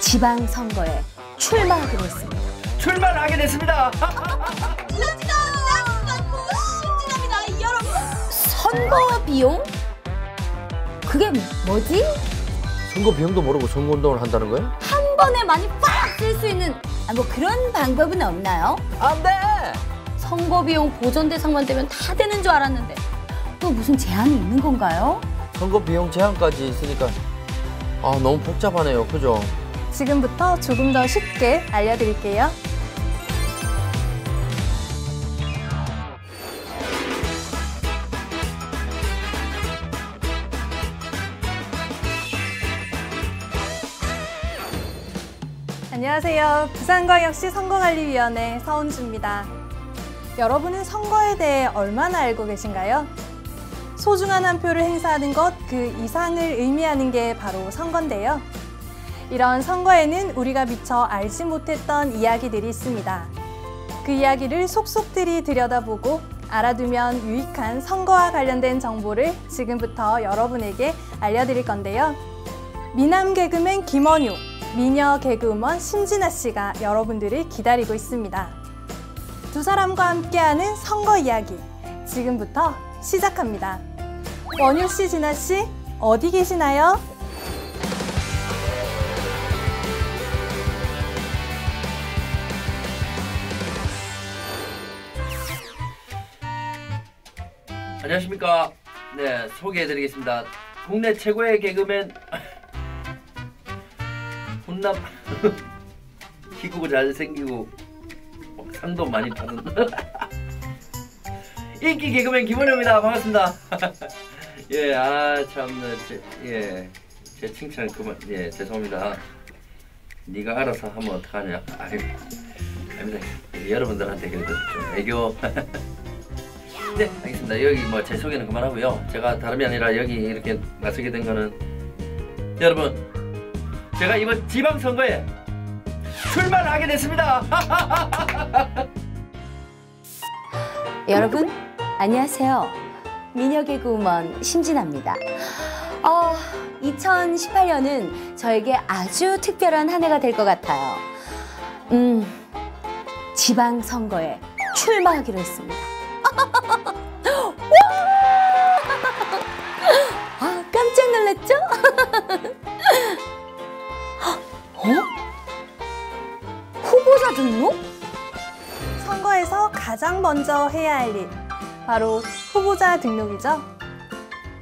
지방선거에 출마하기로 했습니다. 출마하게 됐습니다. 늦지도 않고 심진합니다, 여러분. 선거 비용? 그게 뭐지? 선거 비용도 모르고 선거운동을 한다는 거야? 한 번에 많이 빡 쓸 수 있는 뭐 그런 방법은 없나요? 안 돼! 선거 비용 보전 대상만 되면 다 되는 줄 알았는데 또 무슨 제한이 있는 건가요? 선거 비용 제한까지 있으니까 너무 복잡하네요. 그죠? 지금부터 조금 더 쉽게 알려드릴게요. 안녕하세요. 부산광역시 선거관리위원회 서은주입니다. 여러분은 선거에 대해 얼마나 알고 계신가요? 소중한 한 표를 행사하는 것 그 이상을 의미하는 게 바로 선거인데요. 이런 선거에는 우리가 미처 알지 못했던 이야기들이 있습니다. 그 이야기를 속속들이 들여다보고 알아두면 유익한 선거와 관련된 정보를 지금부터 여러분에게 알려드릴 건데요. 미남 개그맨 김원효, 미녀 개그우먼 심진아 씨가 여러분들을 기다리고 있습니다. 두 사람과 함께하는 선거 이야기, 지금부터 시작합니다. 원효 씨, 진아 씨, 어디 계시나요? 안녕하십니까. 네, 소개해드리겠습니다. 국내 최고의 개그맨 훈남 키크고 잘생기고 상도 많이 받은 인기 개그맨 김원효입니다. 반갑습니다. 예, 참네, 제 칭찬 그만, 죄송합니다. 네가 알아서 하면 어떡하냐. 아닙니다. 여러분들한테 그래도 좀 애교. 네, 알겠습니다. 여기 제 소개는 그만하고요. 제가 다름이 아니라 여기 이렇게 나서게 된 거는 여러분, 제가 이번 지방선거에 출마를 하게 됐습니다. 여러분, 안녕하세요. 미녀 개그우먼 심진아입니다. 2018년은 저에게 아주 특별한 한 해가 될 것 같아요. 지방선거에 출마하기로 했습니다. 깜짝 놀랐죠? 후보자 등록? 선거에서 가장 먼저 해야 할 일, 바로 후보자 등록이죠.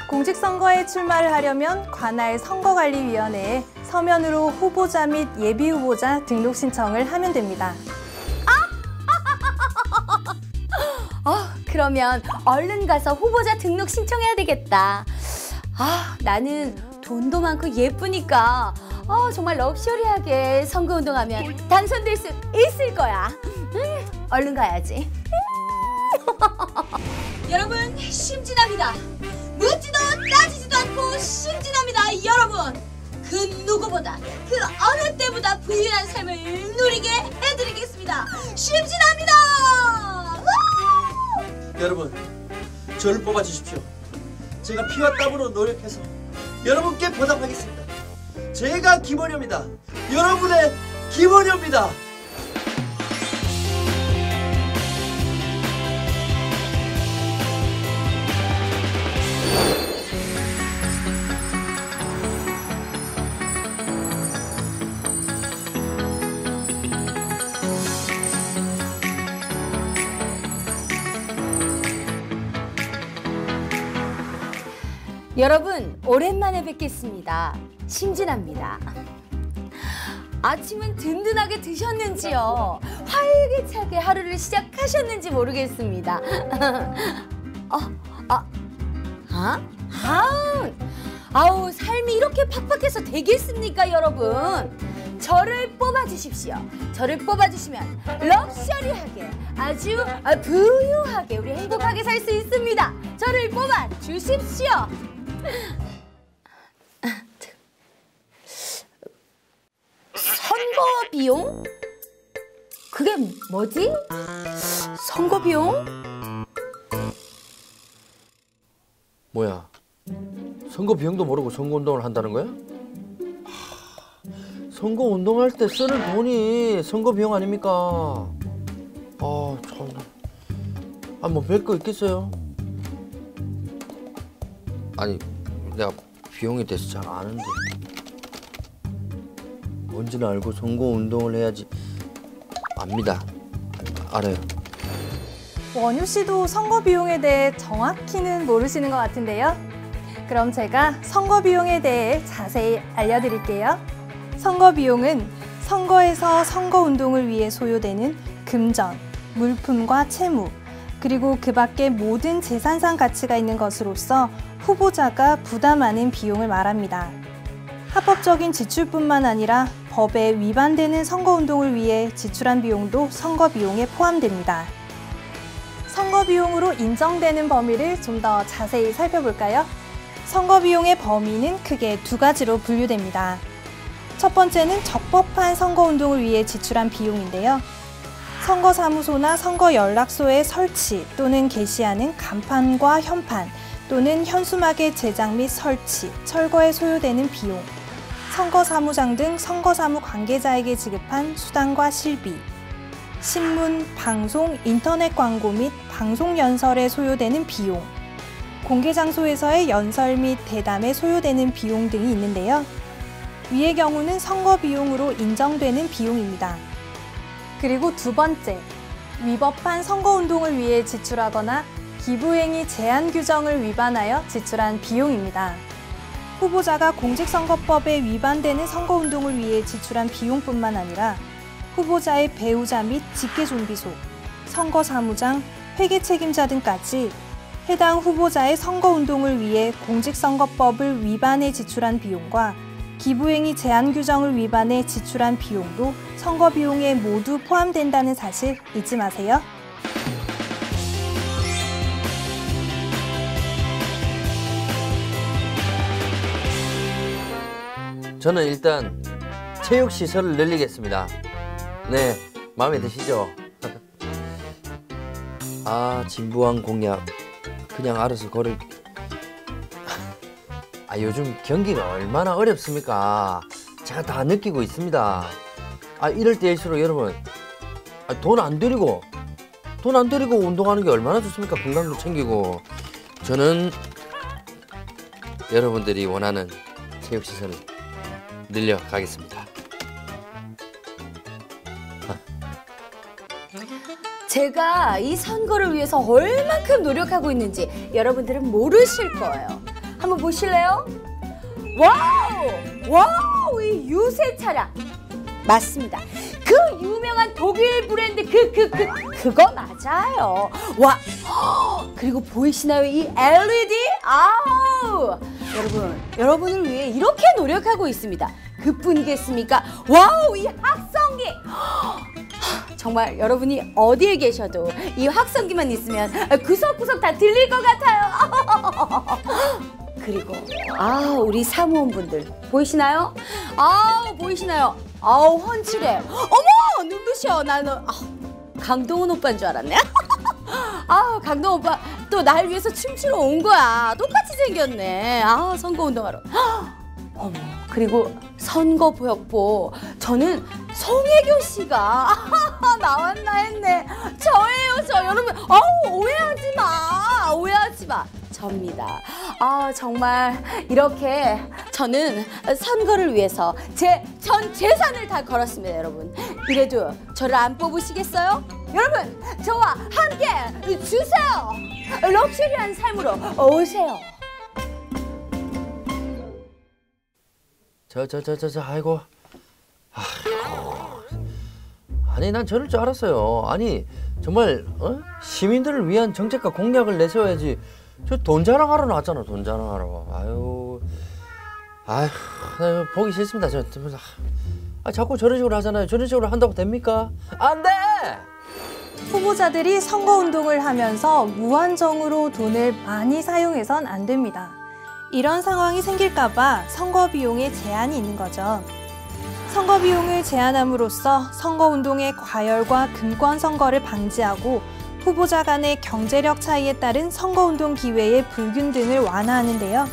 공직선거에 출마를 하려면 관할 선거관리위원회에 서면으로 후보자 및 예비후보자 등록 신청을 하면 됩니다. 그러면 얼른 가서 후보자 등록 신청해야 되겠다. 나는 돈도 많고 예쁘니까 정말 럭셔리하게 선거운동하면 당선될 수 있을 거야. 얼른 가야지. 여러분, 심진합니다. 묻지도 따지지도 않고 심진합니다, 여러분. 그 누구보다, 그 어느 때보다 부유한 삶을 누리게 해드리겠습니다. 심진합니다. 여러분, 저를 뽑아주십시오. 제가 피와 땀으로 노력해서 여러분께 보답하겠습니다. 제가 김원효입니다. 여러분의 김원효입니다. 여러분, 오랜만에 뵙겠습니다. 심진아입니다. 아침은 든든하게 드셨는지요? 활기차게 하루를 시작하셨는지 모르겠습니다. 아우, 삶이 이렇게 팍팍해서 되겠습니까, 여러분? 저를 뽑아주십시오. 저를 뽑아주시면 럭셔리하게, 아주 부유하게 우리 행복하게 살 수 있습니다. 저를 뽑아주십시오. 선거 비용? 그게 뭐지? 선거 비용? 뭐야? 선거 비용도 모르고 선거운동을 한다는 거야? 선거 운동할 때 쓰는 돈이 선거 비용 아닙니까? 아, 참. 아, 뭐 별 거 있겠어요? 아니, 내가 비용에 대해서 잘 아는데. 뭔지는 알고 선거 운동을 해야지. 압니다. 알아요. 원유 씨도 선거 비용에 대해 정확히는 모르시는 것 같은데요. 그럼 제가 선거 비용에 대해 자세히 알려드릴게요. 선거 비용은 선거에서 선거 운동을 위해 소요되는 금전, 물품과 채무, 그리고 그 밖의 모든 재산상 가치가 있는 것으로서 후보자가 부담하는 비용을 말합니다. 합법적인 지출뿐만 아니라 법에 위반되는 선거운동을 위해 지출한 비용도 선거 비용에 포함됩니다. 선거 비용으로 인정되는 범위를 좀 더 자세히 살펴볼까요? 선거 비용의 범위는 크게 두 가지로 분류됩니다. 첫 번째는 적법한 선거운동을 위해 지출한 비용인데요. 선거사무소나 선거연락소의 설치 또는 게시하는 간판과 현판 또는 현수막의 제작 및 설치, 철거에 소요되는 비용, 선거사무장 등 선거사무 관계자에게 지급한 수당과 실비, 신문, 방송, 인터넷 광고 및 방송 연설에 소요되는 비용, 공개장소에서의 연설 및 대담에 소요되는 비용 등이 있는데요. 위의 경우는 선거 비용으로 인정되는 비용입니다. 그리고 두 번째, 위법한 선거운동을 위해 지출하거나 기부행위 제한 규정을 위반하여 지출한 비용입니다. 후보자가 공직선거법에 위반되는 선거운동을 위해 지출한 비용뿐만 아니라 후보자의 배우자 및 직계존비속, 선거사무장, 회계책임자 등까지 해당 후보자의 선거운동을 위해 공직선거법을 위반해 지출한 비용과 기부행위 제한 규정을 위반해 지출한 비용도 선거 비용에 모두 포함된다는 사실 잊지 마세요. 저는 일단 체육시설을 늘리겠습니다. 네, 마음에 드시죠? 아, 진부한 공약. 그냥 알아서 걸을. 아, 요즘 경기가 얼마나 어렵습니까? 제가 다 느끼고 있습니다. 아, 이럴 때일수록 여러분, 돈 안 들이고 운동하는 게 얼마나 좋습니까? 건강도 챙기고. 저는 여러분들이 원하는 체육시설을 늘려가겠습니다. 제가 이 선거를 위해서 얼만큼 노력하고 있는지 여러분들은 모르실 거예요. 한번 보실래요? 와우, 이 유세 차량 맞습니다. 그 유명한 독일 브랜드 그거 맞아요. 와, 그리고 보이시나요 이 LED? 아우, 여러분을 위해 이렇게 노력하고 있습니다. 그뿐이겠습니까? 와우, 이 확성기. 정말 여러분이 어디에 계셔도 이 확성기만 있으면 구석구석 다 들릴 것 같아요. 그리고 우리 사무원분들 보이시나요? 보이시나요? 훤칠해. 어머, 눈부셔. 나는 강동원 오빠인 줄 알았네. 강동원 오빠 또 날 위해서 춤추러 온 거야. 똑같이 생겼네. 선거운동하러. 어머, 그리고 선거보역보 저는 송혜교 씨가 나왔나 했네. 저예요, 저. 여러분, 오해하지 마. 접니다. 정말 이렇게 저는 선거를 위해서 제 전 재산을 다 걸었습니다, 여러분. 이래도 저를 안 뽑으시겠어요? 여러분, 저와 함께 주세요. 럭셔리한 삶으로 오세요. 아이고. 아니, 난 저럴 줄 알았어요. 아니, 정말 시민들을 위한 정책과 공약을 내세워야지. 저 돈 자랑하러 나왔잖아, 돈 자랑하러. 아유, 보기 싫습니다. 자꾸 저런 식으로 하잖아요. 저런 식으로 한다고 됩니까? 안 돼! 후보자들이 선거운동을 하면서 무한정으로 돈을 많이 사용해선 안 됩니다. 이런 상황이 생길까봐 선거 비용에 제한이 있는 거죠. 선거 비용을 제한함으로써 선거운동의 과열과 금권 선거를 방지하고 후보자 간의 경제력 차이에 따른 선거운동 기회의 불균등을 완화하는데요.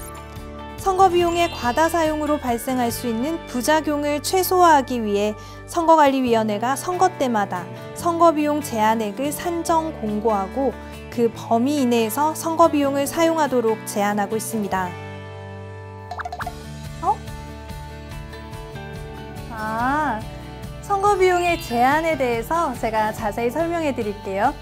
선거 비용의 과다 사용으로 발생할 수 있는 부작용을 최소화하기 위해 선거관리위원회가 선거 때마다 선거 비용 제한액을 산정 공고하고 그 범위 이내에서 선거 비용을 사용하도록 제한하고 있습니다. 선거 비용의 제한에 대해서 제가 자세히 설명해 드릴게요.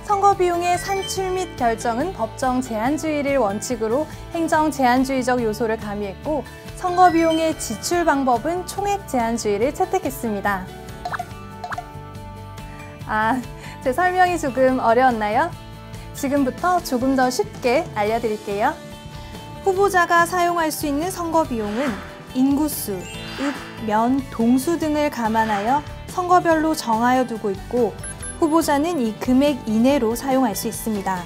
선거 비용의 산출 및 결정은 법정 제한주의를 원칙으로 행정 제한주의적 요소를 가미했고, 선거 비용의 지출 방법은 총액 제한주의를 채택했습니다. 제 설명이 조금 어려웠나요? 지금부터 조금 더 쉽게 알려드릴게요. 후보자가 사용할 수 있는 선거 비용은 인구수, 읍, 면, 동수 등을 감안하여 선거별로 정하여 두고 있고, 후보자는 이 금액 이내로 사용할 수 있습니다.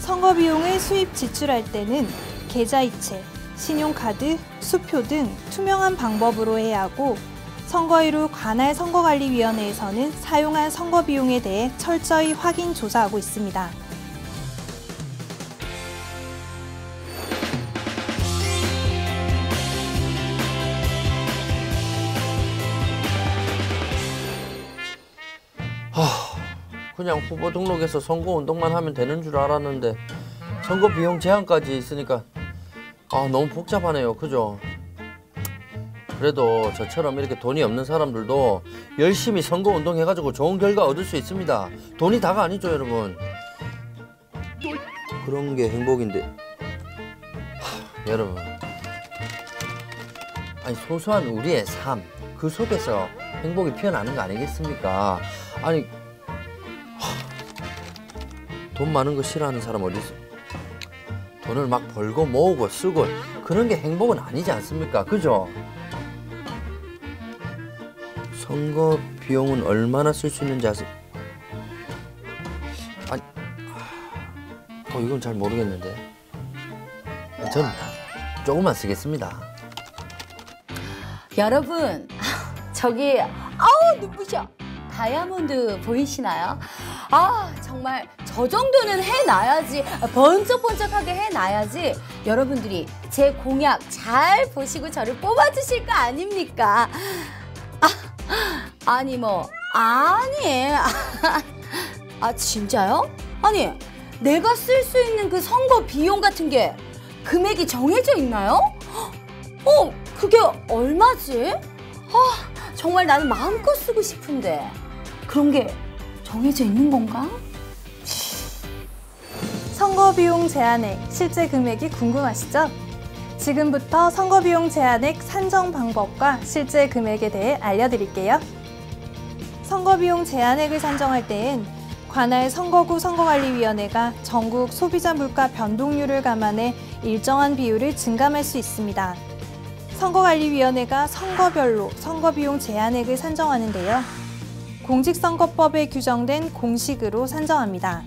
선거 비용을 수입 지출할 때는 계좌이체, 신용카드, 수표 등 투명한 방법으로 해야 하고, 선거일 후 관할 선거관리위원회에서는 사용한 선거 비용에 대해 철저히 확인 조사하고 있습니다. 그냥 후보 등록해서 선거 운동만 하면 되는 줄 알았는데 선거 비용 제한까지 있으니까 너무 복잡하네요. 그죠? 그래도 저처럼 이렇게 돈이 없는 사람들도 열심히 선거 운동해가지고 좋은 결과 얻을 수 있습니다. 돈이 다가 아니죠, 여러분. 그런 게 행복인데. 여러분, 아니 소소한 우리의 삶, 그 속에서 행복이 피어나는 거 아니겠습니까? 아니 돈 많은 거 싫어하는 사람 어디 있어? 돈을 막 벌고 모으고 쓰고 그런 게 행복은 아니지 않습니까? 그죠? 선거 비용은 얼마나 쓸 수 있는지 아세요? 아니, 이건 잘 모르겠는데. 전 조금만 쓰겠습니다. 여러분, 저기 눈부셔. 다이아몬드 보이시나요? 정말 저 정도는 해놔야지, 번쩍번쩍하게 해놔야지 여러분들이 제 공약 잘 보시고 저를 뽑아주실 거 아닙니까? 아니 진짜요? 아니 내가 쓸 수 있는 그 선거 비용 같은 게 금액이 정해져 있나요? 그게 얼마지? 정말 나는 마음껏 쓰고 싶은데 그런 게 정해져 있는 건가? 선거 비용 제한액 실제 금액이 궁금하시죠? 지금부터 선거 비용 제한액 산정 방법과 실제 금액에 대해 알려드릴게요. 선거 비용 제한액을 산정할 때엔 관할 선거구 선거관리위원회가 전국 소비자 물가 변동률을 감안해 일정한 비율을 증감할 수 있습니다. 선거관리위원회가 선거별로 선거비용 제한액을 산정하는데요. 공직선거법에 규정된 공식으로 산정합니다.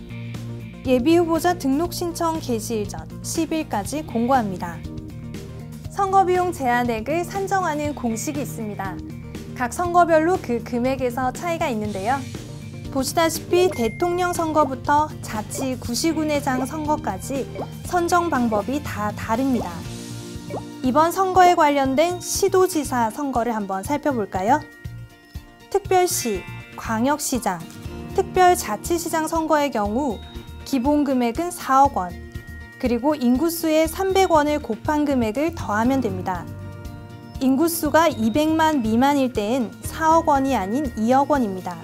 예비후보자 등록 신청 개시일 전 10일까지 공고합니다. 선거비용 제한액을 산정하는 공식이 있습니다. 각 선거별로 그 금액에서 차이가 있는데요. 보시다시피 대통령 선거부터 자치 구시군회장 선거까지 선정 방법이 다 다릅니다. 이번 선거에 관련된 시도지사 선거를 한번 살펴볼까요? 특별시, 광역시장, 특별자치시장 선거의 경우 기본 금액은 4억 원, 그리고 인구수에 300원을 곱한 금액을 더하면 됩니다. 인구수가 200만 미만일 때엔 4억 원이 아닌 2억 원입니다.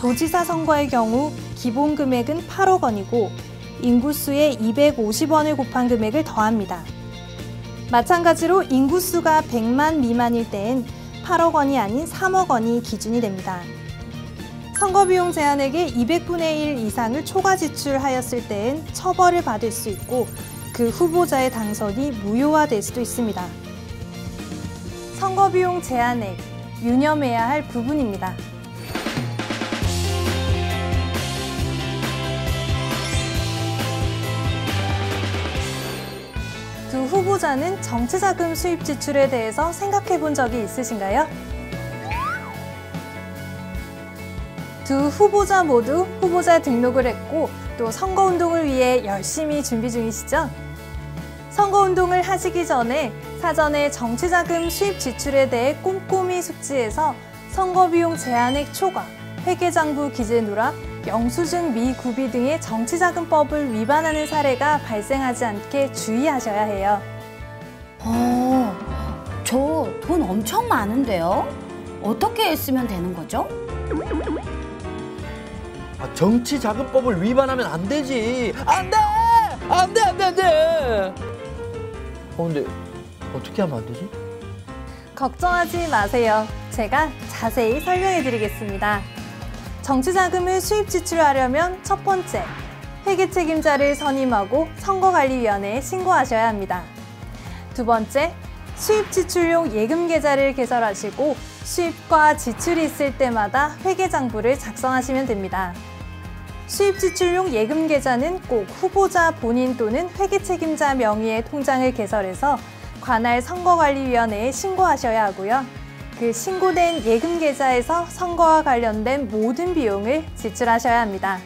도지사 선거의 경우 기본 금액은 8억 원이고 인구수에 250원을 곱한 금액을 더합니다. 마찬가지로 인구수가 100만 미만일 때엔 8억 원이 아닌 3억 원이 기준이 됩니다. 선거비용 제한액의 200분의 1 이상을 초과 지출하였을 때엔 처벌을 받을 수 있고 그 후보자의 당선이 무효화될 수도 있습니다. 선거비용 제한액, 유념해야 할 부분입니다. 두 후보자는 정치자금 수입 지출에 대해서 생각해 본 적이 있으신가요? 두 후보자 모두 후보자 등록을 했고 또 선거운동을 위해 열심히 준비 중이시죠? 선거운동을 하시기 전에 사전에 정치자금 수입 지출에 대해 꼼꼼히 숙지해서 선거비용 제한액 초과, 회계장부 기재 누락, 영수증 미구비 등의 정치자금법을 위반하는 사례가 발생하지 않게 주의하셔야 해요. 저 돈 엄청 많은데요? 어떻게 쓰면 되는 거죠? 정치자금법을 위반하면 안 되지. 안 돼! 안 돼, 안 돼, 안 돼! 근데 어떻게 하면 안 되지? 걱정하지 마세요. 제가 자세히 설명해 드리겠습니다. 정치자금을 수입 지출하려면 첫 번째, 회계책임자를 선임하고 선거관리위원회에 신고하셔야 합니다. 두 번째, 수입 지출용 예금 계좌를 개설하시고 수입과 지출이 있을 때마다 회계장부를 작성하시면 됩니다. 수입 지출용 예금 계좌는 꼭 후보자 본인 또는 회계책임자 명의의 통장을 개설해서 관할 선거관리위원회에 신고하셔야 하고요. 그 신고된 예금 계좌에서 선거와 관련된 모든 비용을 지출하셔야 합니다.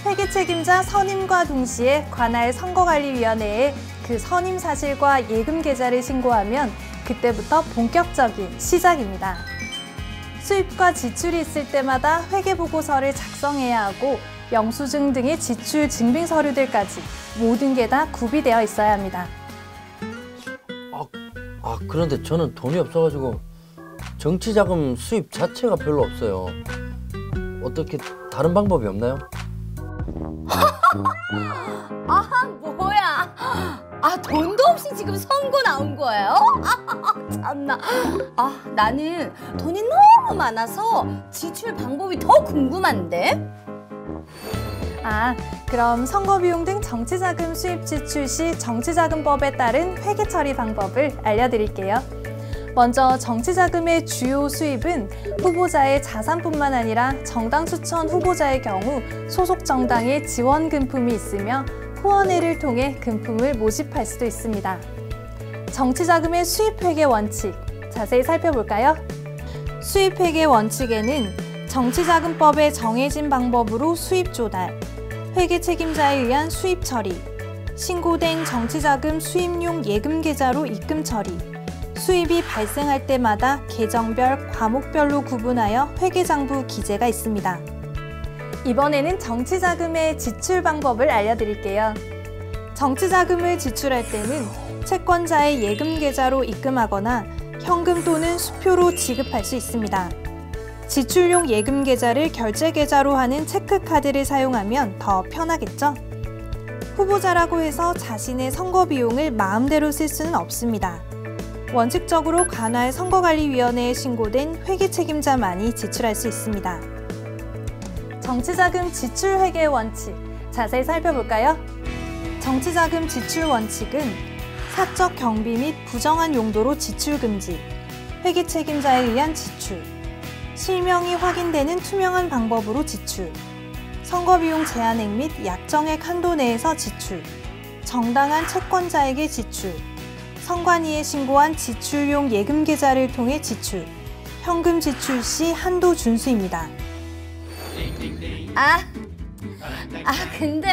회계책임자 선임과 동시에 관할 선거관리위원회에 그 선임 사실과 예금 계좌를 신고하면 그때부터 본격적인 시작입니다. 수입과 지출이 있을 때마다 회계보고서를 작성해야 하고 영수증 등의 지출 증빙 서류들까지 모든 게 다 구비되어 있어야 합니다. 그런데 저는 돈이 없어가지고 정치자금 수입 자체가 별로 없어요. 어떻게 다른 방법이 없나요? 뭐야? 돈도 없이 지금 선거 나온 거예요? 참나. 나는 돈이 너무 많아서 지출 방법이 더 궁금한데? 그럼 선거비용 등 정치자금 수입 지출 시 정치자금법에 따른 회계 처리 방법을 알려드릴게요. 먼저 정치자금의 주요 수입은 후보자의 자산뿐만 아니라 정당 추천 후보자의 경우 소속 정당의 지원 금품이 있으며 후원회를 통해 금품을 모집할 수도 있습니다. 정치자금의 수입회계 원칙, 자세히 살펴볼까요? 수입회계 원칙에는 정치자금법에 정해진 방법으로 수입 조달, 회계 책임자에 의한 수입 처리, 신고된 정치자금 수입용 예금 계좌로 입금 처리, 수입이 발생할 때마다 계정별, 과목별로 구분하여 회계장부 기재가 있습니다. 이번에는 정치자금의 지출 방법을 알려드릴게요. 정치자금을 지출할 때는 채권자의 예금 계좌로 입금하거나 현금 또는 수표로 지급할 수 있습니다. 지출용 예금 계좌를 결제 계좌로 하는 체크카드를 사용하면 더 편하겠죠? 후보자라고 해서 자신의 선거 비용을 마음대로 쓸 수는 없습니다. 원칙적으로 관할 선거관리위원회에 신고된 회계책임자만이 지출할 수 있습니다. 정치자금 지출회계 원칙, 자세히 살펴볼까요? 정치자금 지출 원칙은 사적 경비 및 부정한 용도로 지출 금지, 회계책임자에 의한 지출, 실명이 확인되는 투명한 방법으로 지출, 선거비용 제한액 및 약정액 한도 내에서 지출, 정당한 채권자에게 지출, 선관위에 신고한 지출용 예금 계좌를 통해 지출, 현금 지출 시 한도 준수입니다. 근데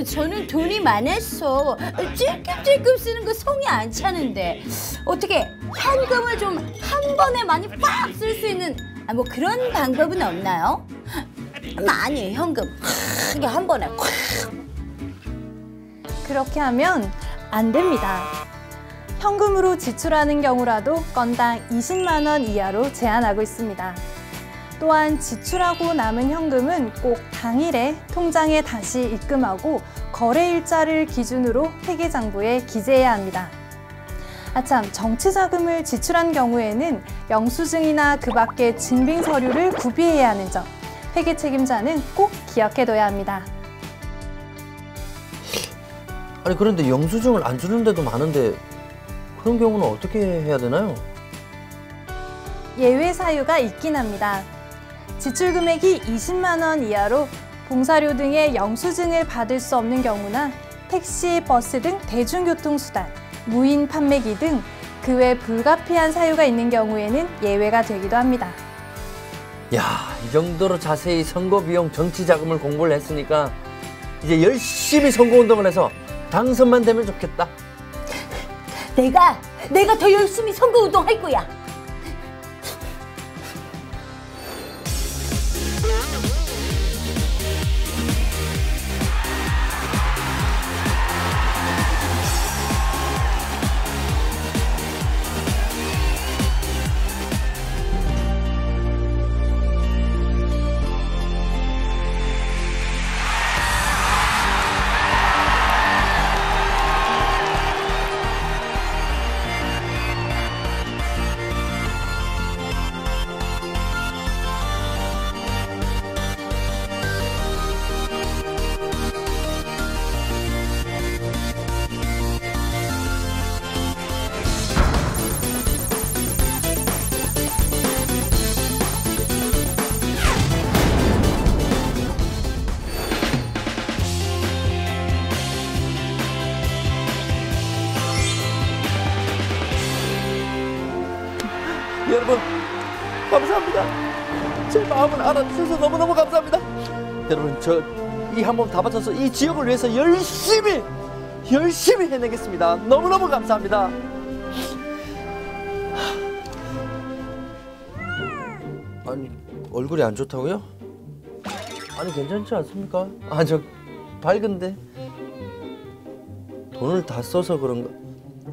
저는 돈이 많아서 찔끔찔끔 쓰는 거 성이 안 차는데 어떻게 현금을 좀 한 번에 많이 빡 쓸 수 있는 뭐 그런 방법은 없나요? 많이 현금 크게 한 번에 콱. 그렇게 하면 안 됩니다. 현금으로 지출하는 경우라도 건당 20만 원 이하로 제한하고 있습니다. 또한 지출하고 남은 현금은 꼭 당일에 통장에 다시 입금하고 거래일자를 기준으로 회계장부에 기재해야 합니다. 정치자금을 지출한 경우에는 영수증이나 그 밖의 증빙 서류를 구비해야 하는 점, 회계 책임자는 꼭 기억해둬야 합니다. 그런데 영수증을 안 주는 데도 많은데 그런 경우는 어떻게 해야 되나요? 예외 사유가 있긴 합니다. 지출 금액이 20만 원 이하로 봉사료 등의 영수증을 받을 수 없는 경우나 택시, 버스 등 대중교통수단, 무인 판매기 등 그 외 불가피한 사유가 있는 경우에는 예외가 되기도 합니다. 이 정도로 자세히 선거 비용 정치 자금을 공부를 했으니까 이제 열심히 선거운동을 해서 당선만 되면 좋겠다. 내가 더 열심히 선거운동 할 거야. 여러분 감사합니다. 제 마음을 알아주셔서 너무너무 감사합니다. 여러분 저 이 한 몸 다 바쳐서 이 지역을 위해서 열심히 해내겠습니다. 너무너무 감사합니다. 아니 얼굴이 안 좋다고요? 아니 괜찮지 않습니까? 아 저 밝은데 돈을 다 써서 그런가?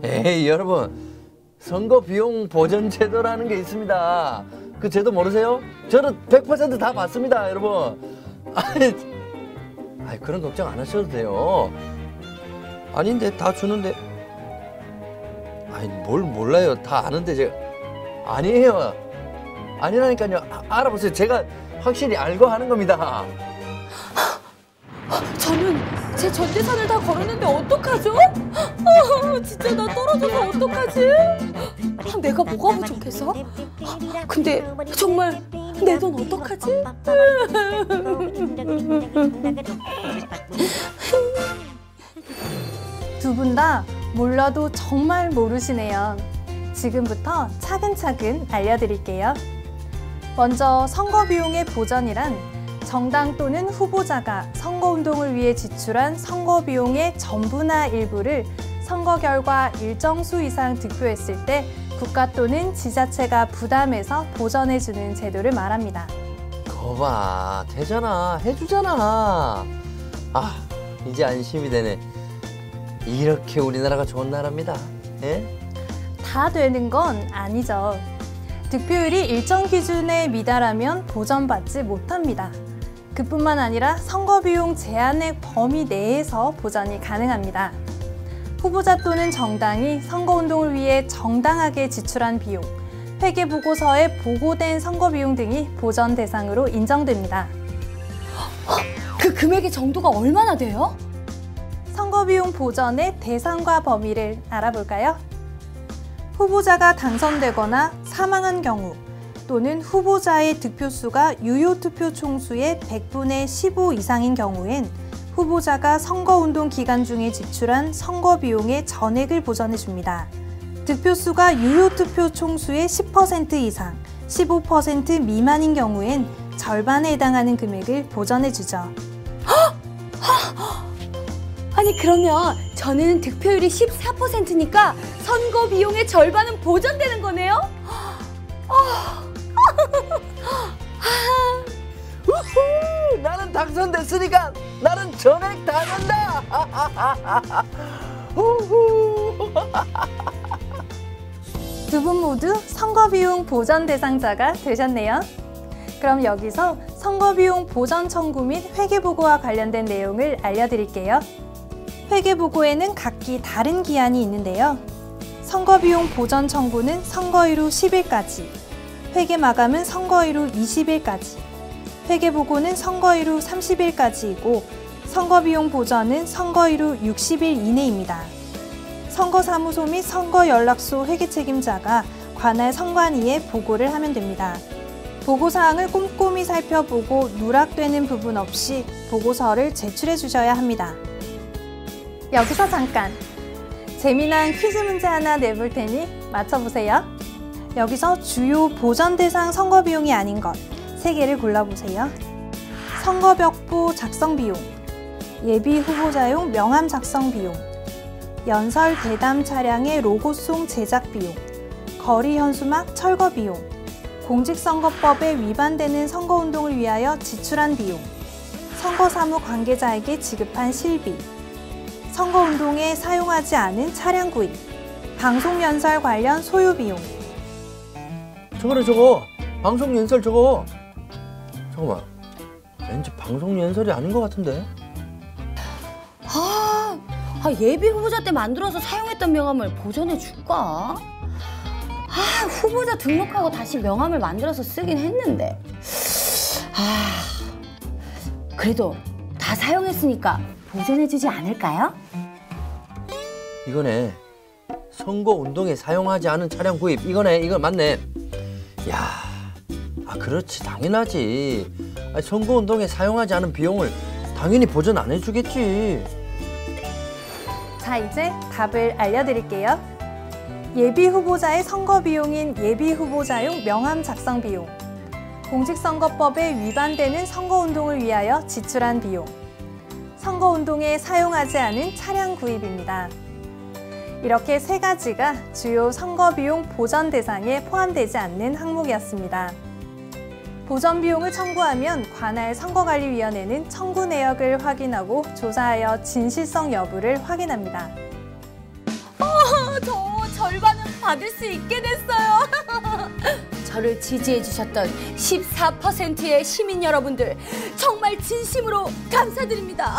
에이 여러분 선거 비용 보전 제도라는 게 있습니다. 그 제도 모르세요? 저는 100% 다 받습니다 여러분. 아니 그런 걱정 안 하셔도 돼요. 아닌데 다 주는데. 아니 뭘 몰라요. 다 아는데 제가 아니에요. 아니라니까요. 알아보세요. 제가 확실히 알고 하는 겁니다. 저는 제 전 재산을 다 걸었는데 어떡하죠? 진짜 나 떨어져서 어떡하지? 내가 뭐가 부족해서? 근데 정말 내 돈 어떡하지? 두 분 다 몰라도 정말 모르시네요. 지금부터 차근차근 알려드릴게요. 먼저 선거 비용의 보전이란 정당 또는 후보자가 선거운동을 위해 지출한 선거 비용의 전부나 일부를 선거 결과 일정 수 이상 득표했을 때 국가 또는 지자체가 부담해서 보전해주는 제도를 말합니다. 거봐 되잖아. 해주잖아. 아 이제 안심이 되네. 이렇게 우리나라가 좋은 나라입니다. 예? 다 되는 건 아니죠. 득표율이 일정 기준에 미달하면 보전받지 못합니다. 그뿐만 아니라 선거 비용 제한의 범위 내에서 보전이 가능합니다. 후보자 또는 정당이 선거운동을 위해 정당하게 지출한 비용, 회계보고서에 보고된 선거 비용 등이 보전 대상으로 인정됩니다. 그 금액의 정도가 얼마나 돼요? 선거 비용 보전의 대상과 범위를 알아볼까요? 후보자가 당선되거나 사망한 경우 또는 후보자의 득표수가 유효 투표 총수의 100분의 15 이상인 경우엔 후보자가 선거운동 기간 중에 지출한 선거 비용의 전액을 보전해 줍니다. 득표수가 유효 투표 총수의 10% 이상, 15% 미만인 경우엔 절반에 해당하는 금액을 보전해 주죠. 아니 그러면 저는 득표율이 14%니까 선거 비용의 절반은 보전되는 거네요? 우후, 나는 당선됐으니까 나는 전액 다 낸다. 우후. 두 분 모두 선거 비용 보전 대상자가 되셨네요. 그럼 여기서 선거 비용 보전 청구 및 회계보고와 관련된 내용을 알려드릴게요. 회계보고에는 각기 다른 기한이 있는데요. 선거비용 보전 청구는 선거일 후 10일까지, 회계마감은 선거일 후 20일까지, 회계보고는 선거일 후 30일까지이고 선거비용 보전은 선거일 후 60일 이내입니다. 선거사무소 및 선거연락소 회계책임자가 관할 선관위에 보고를 하면 됩니다. 보고사항을 꼼꼼히 살펴보고 누락되는 부분 없이 보고서를 제출해 주셔야 합니다. 여기서 잠깐! 재미난 퀴즈 문제 하나 내볼 테니 맞춰보세요. 여기서 주요 보전 대상 선거 비용이 아닌 것 3개를 골라보세요. 선거벽보 작성 비용, 예비 후보자용 명함 작성 비용, 연설 대담 차량의 로고송 제작 비용, 거리 현수막 철거 비용, 공직선거법에 위반되는 선거운동을 위하여 지출한 비용, 선거사무 관계자에게 지급한 실비, 선거운동에 사용하지 않은 차량 구입, 방송연설 관련 소요 비용. 저거 방송연설 저거. 잠깐만, 왠지 방송연설이 아닌 것 같은데. 예비 후보자 때 만들어서 사용했던 명함을 보존해 줄까? 후보자 등록하고 다시 명함을 만들어서 쓰긴 했는데. 그래도 다 사용했으니까 보존해 주지 않을까요? 이거네. 선거운동에 사용하지 않은 차량 구입. 이거네. 이거 맞네. 야, 그렇지. 당연하지. 선거운동에 사용하지 않은 비용을 당연히 보전 안 해주겠지. 자, 이제 답을 알려드릴게요. 예비 후보자의 선거 비용인 예비 후보자용 명함 작성 비용, 공직선거법에 위반되는 선거운동을 위하여 지출한 비용, 선거운동에 사용하지 않은 차량 구입입니다. 이렇게 세 가지가 주요 선거비용 보전 대상에 포함되지 않는 항목이었습니다. 보전 비용을 청구하면 관할 선거관리위원회는 청구 내역을 확인하고 조사하여 진실성 여부를 확인합니다. 저 절반은 받을 수 있게 됐어요. 저를 지지해 주셨던 14%의 시민 여러분들, 정말 진심으로 감사드립니다.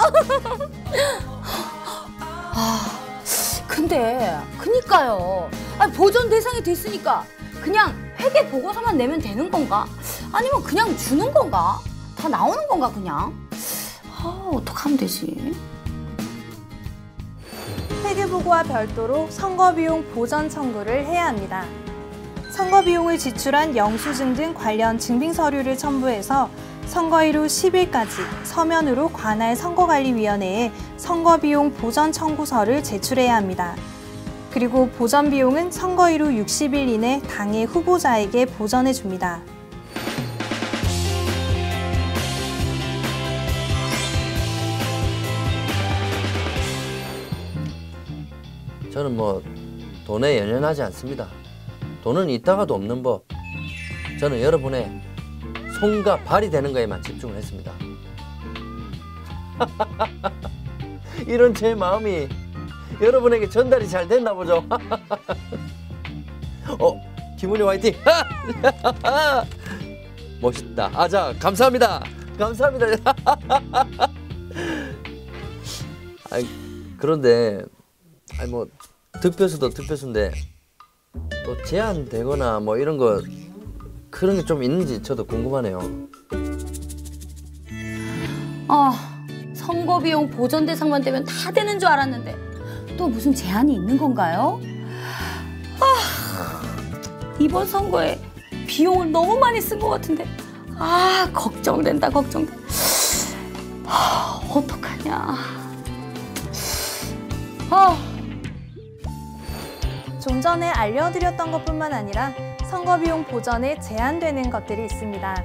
근데 그니까요. 보전 대상이 됐으니까 그냥 회계 보고서만 내면 되는 건가? 아니면 그냥 주는 건가? 다 나오는 건가 그냥? 어떡하면 되지? 회계보고와 별도로 선거비용 보전 청구를 해야 합니다. 선거비용을 지출한 영수증 등 관련 증빙서류를 첨부해서 선거일 후 10일까지 서면으로 관할 선거관리위원회에 선거비용 보전 청구서를 제출해야 합니다. 그리고 보전 비용은 선거일 후 60일 이내 당의 후보자에게 보전해 줍니다. 저는 돈에 연연하지 않습니다. 돈은 있다가도 없는 법. 저는 여러분의 손과 발이 되는 거에만 집중을 했습니다. 이런 제 마음이 여러분에게 전달이 잘 됐나 보죠. 김은희 화이팅! 멋있다. 자, 감사합니다. 감사합니다. 그런데 득표수도 득표수인데 또 제한되거나 이런 거 그런 게 좀 있는지 저도 궁금하네요. 선거비용 보전 대상만 되면 다 되는 줄 알았는데 또 무슨 제한이 있는 건가요? 이번 선거에 비용을 너무 많이 쓴 것 같은데 걱정된다. 어떡하냐. 좀 전에 알려드렸던 것뿐만 아니라 선거비용 보전에 제한되는 것들이 있습니다.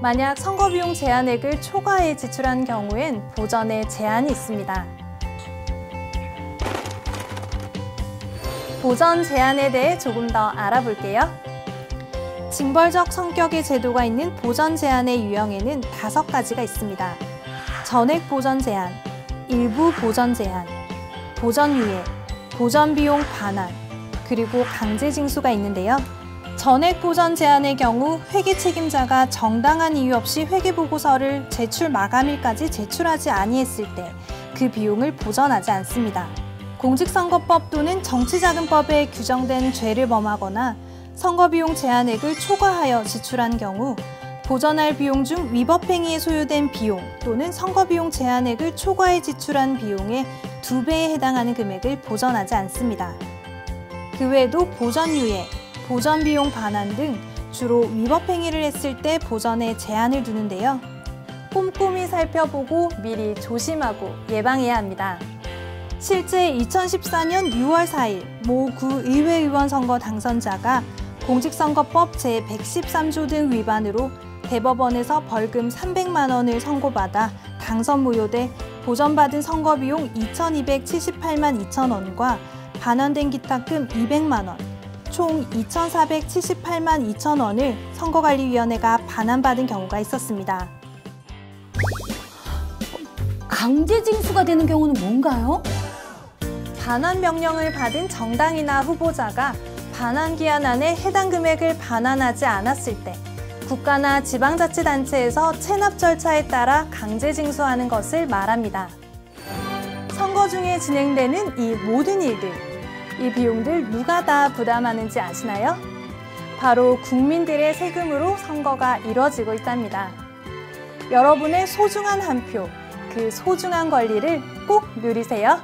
만약 선거비용 제한액을 초과해 지출한 경우엔 보전에 제한이 있습니다. 보전 제한에 대해 조금 더 알아볼게요. 징벌적 성격의 제도가 있는 보전 제한의 유형에는 5가지가 있습니다. 전액 보전 제한, 일부 보전 제한, 보전 유예, 보전 비용 반환, 그리고 강제 징수가 있는데요. 전액 보전 제한의 경우 회계 책임자가 정당한 이유 없이 회계 보고서를 제출 마감일까지 제출하지 아니했을 때 그 비용을 보전하지 않습니다. 공직선거법 또는 정치자금법에 규정된 죄를 범하거나 선거비용 제한액을 초과하여 지출한 경우 보전할 비용 중 위법행위에 소요된 비용 또는 선거비용 제한액을 초과해 지출한 비용의 2배에 해당하는 금액을 보전하지 않습니다. 그 외에도 보전유예, 보전비용 반환 등 주로 위법행위를 했을 때 보전에 제한을 두는데요. 꼼꼼히 살펴보고 미리 조심하고 예방해야 합니다. 실제 2014년 6월 4일 모 구 의회의원 선거 당선자가 공직선거법 제113조 등 위반으로 대법원에서 벌금 300만 원을 선고받아 당선 무효돼 도전받은 선거 비용 2,278만 2천 원과 반환된 기탁금 200만 원, 총 2,478만 2천 원을 선거관리위원회가 반환받은 경우가 있었습니다. 강제 징수가 되는 경우는 뭔가요? 반환 명령을 받은 정당이나 후보자가 반환 기한 안에 해당 금액을 반환하지 않았을 때 국가나 지방자치단체에서 체납 절차에 따라 강제 징수하는 것을 말합니다. 선거 중에 진행되는 이 모든 일들, 이 비용들 누가 다 부담하는지 아시나요? 바로 국민들의 세금으로 선거가 이뤄지고 있답니다. 여러분의 소중한 한 표, 그 소중한 권리를 꼭 누리세요.